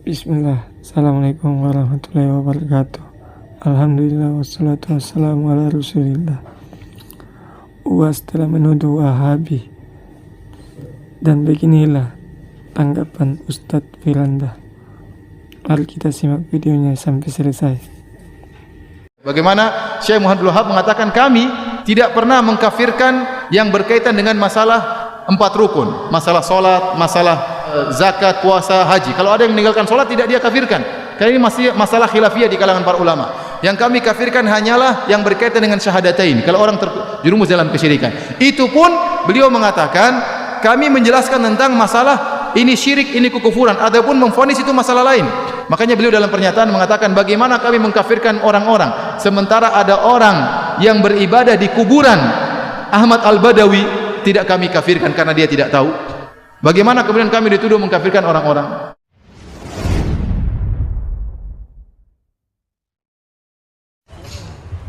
Bismillah, Assalamualaikum warahmatullahi wabarakatuh. Alhamdulillah wassalatu wassalamu ala rasulillah. UAS telah menuduh Wahabi. Dan beginilah tanggapan Ustadz Firanda. Mari kita simak videonya sampai selesai. Bagaimana Syekh Muhammad Wahab mengatakan kami tidak pernah mengkafirkan yang berkaitan dengan masalah 4 rukun, masalah solat, masalah zakat, puasa, haji. Kalau ada yang meninggalkan solat tidak dia kafirkan. Karena ini masih masalah khilafiyah di kalangan para ulama. Yang kami kafirkan hanyalah yang berkaitan dengan syahadatain. Kalau orang terjerumus dalam kesyirikan. Itu pun beliau mengatakan kami menjelaskan tentang masalah ini syirik, ini kekufuran. Adapun memvonis itu masalah lain. Makanya beliau dalam pernyataan mengatakan bagaimana kami mengkafirkan orang-orang sementara ada orang yang beribadah di kuburan Ahmad Al-Badawi tidak kami kafirkan karena dia tidak tahu. Bagaimana kemudian kami dituduh mengkafirkan orang-orang?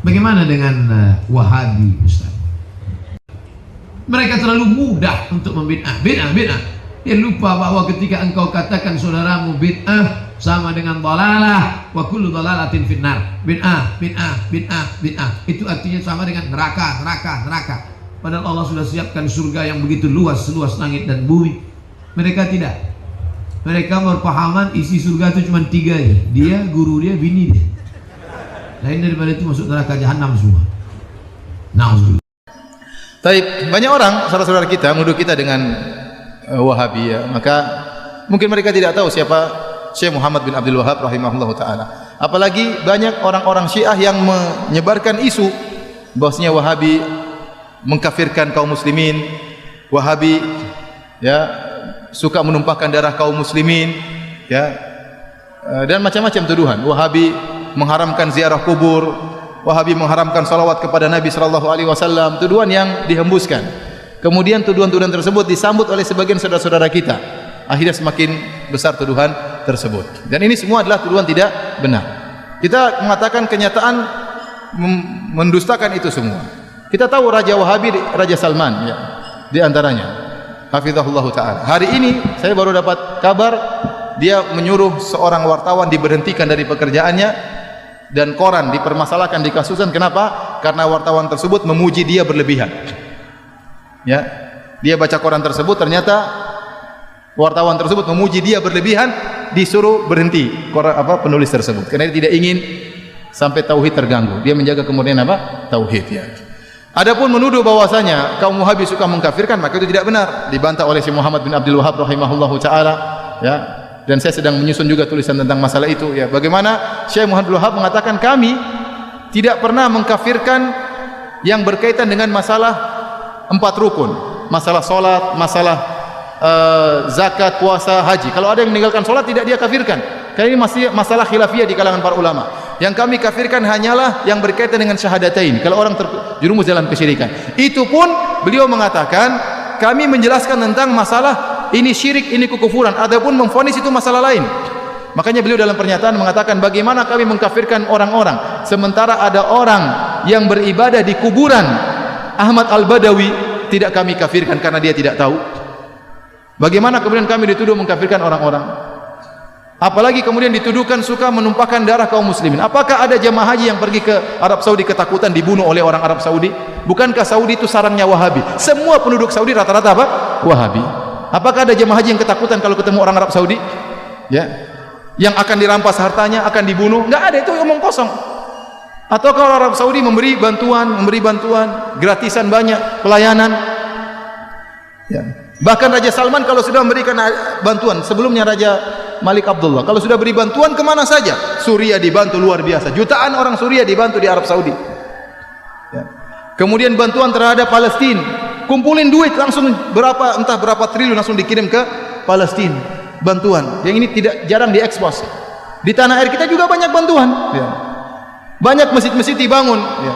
Bagaimana dengan Wahabi, Ustaz? Mereka terlalu mudah untuk membid'ah. Bid'ah. Dia lupa bahwa ketika engkau katakan saudaramu bid'ah sama dengan dalalah, wa kullu dalalatin finnar. Bid'ah. Itu artinya sama dengan neraka. Padahal Allah sudah siapkan surga yang begitu luas, seluas langit dan bumi. Mereka tidak. Mereka berpahaman isi surga itu cuma 3 aja. Dia, guru dia, bini dia. Lain daripada itu masuk neraka jahanam semua. Nauzubillah. Baik, banyak orang saudara-saudara kita menuduh kita dengan Wahabi ya. Maka mungkin mereka tidak tahu siapa Syekh Muhammad bin Abdul Wahab rahimahullahu taala. Apalagi banyak orang-orang Syiah yang menyebarkan isu bahwasanya Wahabi mengkafirkan kaum muslimin, Wahabi ya suka menumpahkan darah kaum muslimin ya, dan macam-macam tuduhan. Wahabi mengharamkan ziarah kubur, Wahabi mengharamkan salawat kepada Nabi sallallahu alaihi wasallam, tuduhan yang dihembuskan. Kemudian tuduhan-tuduhan tersebut disambut oleh sebagian saudara-saudara kita. Akhirnya semakin besar tuduhan tersebut. Dan ini semua adalah tuduhan tidak benar. Kita mengatakan kenyataan mendustakan itu semua. Kita tahu Raja Wahabi, Raja Salman ya, di antaranya. Hafizahullah ta'ala. Hari ini saya baru dapat kabar dia menyuruh seorang wartawan diberhentikan dari pekerjaannya dan koran dipermasalahkan, dikasuskan. Kenapa? Karena wartawan tersebut memuji dia berlebihan. Ya, dia baca koran tersebut ternyata wartawan tersebut memuji dia berlebihan, disuruh berhenti penulis tersebut karena dia tidak ingin sampai tauhid terganggu. Dia menjaga kemurnian tauhid ya. Adapun menuduh bahwasanya kaum Wahabi suka mengkafirkan, maka itu tidak benar. Dibantah oleh Syekh Muhammad bin Abdul Wahab rahimahullahu taala ya. Dan saya sedang menyusun juga tulisan tentang masalah itu ya. Bagaimana Syekh Muhammad bin Abdul Wahab mengatakan kami tidak pernah mengkafirkan yang berkaitan dengan masalah 4 rukun, masalah solat, masalah zakat, puasa, haji. Kalau ada yang meninggalkan solat tidak dia kafirkan. Karena ini masih masalah khilafiyah di kalangan para ulama. Yang kami kafirkan hanyalah yang berkaitan dengan syahadatain. Kalau orang terjerumus dalam kesyirikan. Itu pun beliau mengatakan kami menjelaskan tentang masalah ini syirik, ini kekufuran. Adapun memvonis itu masalah lain. Makanya beliau dalam pernyataan mengatakan bagaimana kami mengkafirkan orang-orang sementara ada orang yang beribadah di kuburan Ahmad Al-Badawi tidak kami kafirkan karena dia tidak tahu. Bagaimana kemudian kami dituduh mengkafirkan orang-orang? Apalagi kemudian dituduhkan suka menumpahkan darah kaum muslimin. Apakah ada jemaah haji yang pergi ke Arab Saudi ketakutan dibunuh oleh orang Arab Saudi? Bukankah Saudi itu sarangnya Wahabi? Semua penduduk Saudi rata-rata Wahabi. Apakah ada jemaah haji yang ketakutan kalau ketemu orang Arab Saudi? Ya, yang akan dirampas hartanya, akan dibunuh? Enggak ada, itu omong kosong. Atau kalau Arab Saudi memberi bantuan gratisan banyak, pelayanan ya. Bahkan Raja Salman kalau sudah memberikan bantuan, sebelumnya Raja Malik Abdullah, kalau sudah beri bantuan kemana saja, Suriah dibantu luar biasa, jutaan orang Suriah dibantu di Arab Saudi ya. Kemudian bantuan terhadap Palestina, kumpulin duit langsung entah berapa triliun langsung dikirim ke Palestina, bantuan yang ini tidak jarang diekspos. Di tanah air kita juga banyak bantuan ya. Banyak masjid-masjid dibangun ya.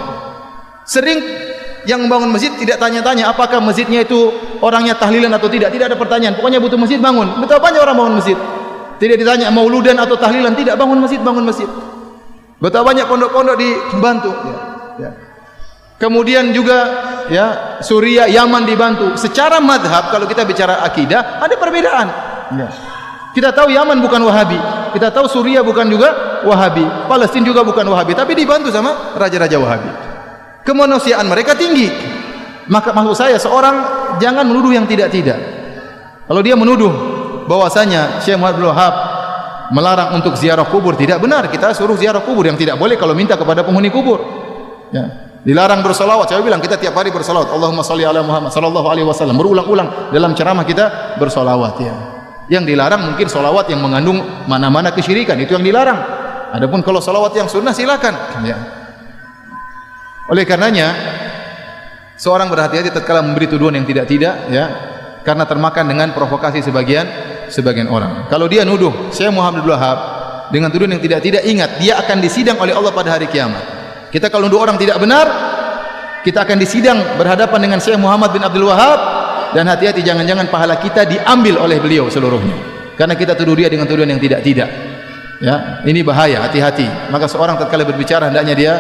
Sering yang membangun masjid tidak tanya-tanya apakah masjidnya itu orangnya tahlilan atau tidak ada pertanyaan, pokoknya butuh masjid bangun. Betapa banyak orang bangun masjid, tidak ditanya mauludan atau tahlilan, tidak, bangun masjid. Betapa banyak pondok-pondok dibantu ya. Kemudian juga ya Suriah, Yaman dibantu. Secara madhab kalau kita bicara akidah ada perbedaan ya. Kita tahu Yaman bukan Wahabi, Kita tahu Suriah bukan juga Wahabi, Palestina juga bukan Wahabi, tapi dibantu sama raja-raja Wahabi. Kemanusiaan mereka tinggi. Maka maksud saya, seorang jangan menuduh yang tidak-tidak. Kalau dia menuduh bahwasanya Syekh Muhammad bin Wahab melarang untuk ziarah kubur, tidak benar. Kita suruh ziarah kubur. Yang tidak boleh kalau minta kepada penghuni kubur, ya. Dilarang bersolawat. Saya bilang kita tiap hari bersolawat. Allahumma sholli ala Muhammad sallallahu alaihi wasallam. Berulang-ulang dalam ceramah kita bersolawat, ya. Yang dilarang mungkin solawat yang mengandung mana-mana kesyirikan, itu yang dilarang. Adapun kalau solawat yang sunnah silakan, ya. Oleh karenanya seorang berhati-hati tatkala memberi tuduhan yang tidak-tidak, ya, karena termakan dengan provokasi sebagian orang. Kalau dia nuduh Syekh Muhammad bin Wahab dengan tuduhan yang tidak-tidak, ingat dia akan disidang oleh Allah pada hari kiamat. Kita kalau nuduh orang tidak benar, kita akan disidang berhadapan dengan Syekh Muhammad bin Abdul Wahab, dan hati-hati jangan-jangan pahala kita diambil oleh beliau seluruhnya. Karena kita tuduh dia dengan tuduhan yang tidak-tidak. Ya, ini bahaya, hati-hati. Maka seorang tatkala berbicara hendaknya dia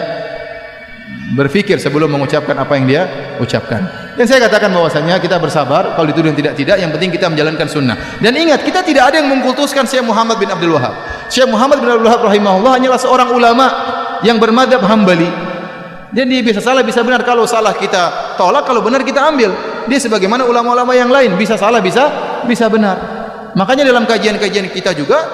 berfikir sebelum mengucapkan apa yang dia ucapkan. Dan saya katakan bahwasanya kita bersabar kalau dituduh yang tidak-tidak, yang penting kita menjalankan sunnah. Dan ingat, kita tidak ada yang mengkultuskan Syekh Muhammad bin Abdul Wahab. Syekh Muhammad bin Abdul Wahab rahimahullah hanyalah seorang ulama yang bermadzhab Hambali. Jadi bisa salah bisa benar. Kalau salah kita tolak, kalau benar kita ambil. Dia sebagaimana ulama-ulama yang lain, bisa salah bisa benar. Makanya dalam kajian-kajian kita juga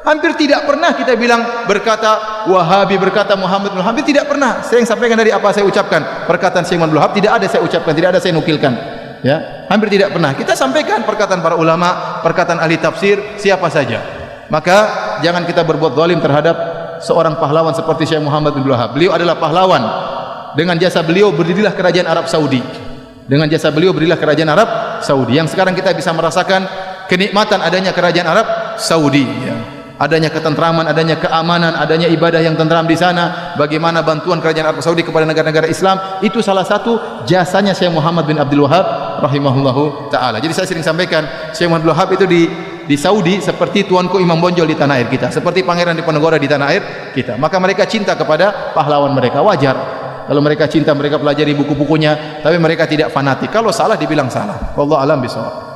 hampir tidak pernah kita bilang berkata Wahabi, berkata Muhammad bin Wahab, tidak pernah. Saya yang sampaikan dari apa saya ucapkan. Perkataan Syekh Muhammad bin Wahab tidak ada saya ucapkan, tidak ada saya nukilkan. Ya, hampir tidak pernah. Kita sampaikan perkataan para ulama, perkataan ahli tafsir, siapa saja. Maka jangan kita berbuat zalim terhadap seorang pahlawan seperti Syekh Muhammad bin Wahab. Beliau adalah pahlawan. Dengan jasa beliau berdirilah kerajaan Arab Saudi. Dengan jasa beliau berdirilah kerajaan Arab Saudi. Yang sekarang kita bisa merasakan kenikmatan adanya kerajaan Arab Saudi, ya. Adanya ketentraman, adanya keamanan, adanya ibadah yang tentram di sana. Bagaimana bantuan kerajaan Arab Saudi kepada negara-negara Islam, itu salah satu jasanya Syekh Muhammad bin Abdul Wahab rahimahullahu taala. Jadi saya sering sampaikan, Syekh Muhammad bin Wahab itu di Saudi seperti tuanku Imam Bonjol di tanah air kita, seperti Pangeran Diponegoro di tanah air kita. Maka mereka cinta kepada pahlawan mereka, wajar. Kalau mereka cinta, mereka pelajari buku-bukunya, tapi mereka tidak fanatik. Kalau salah dibilang salah. Wallahu a'lam bishawab.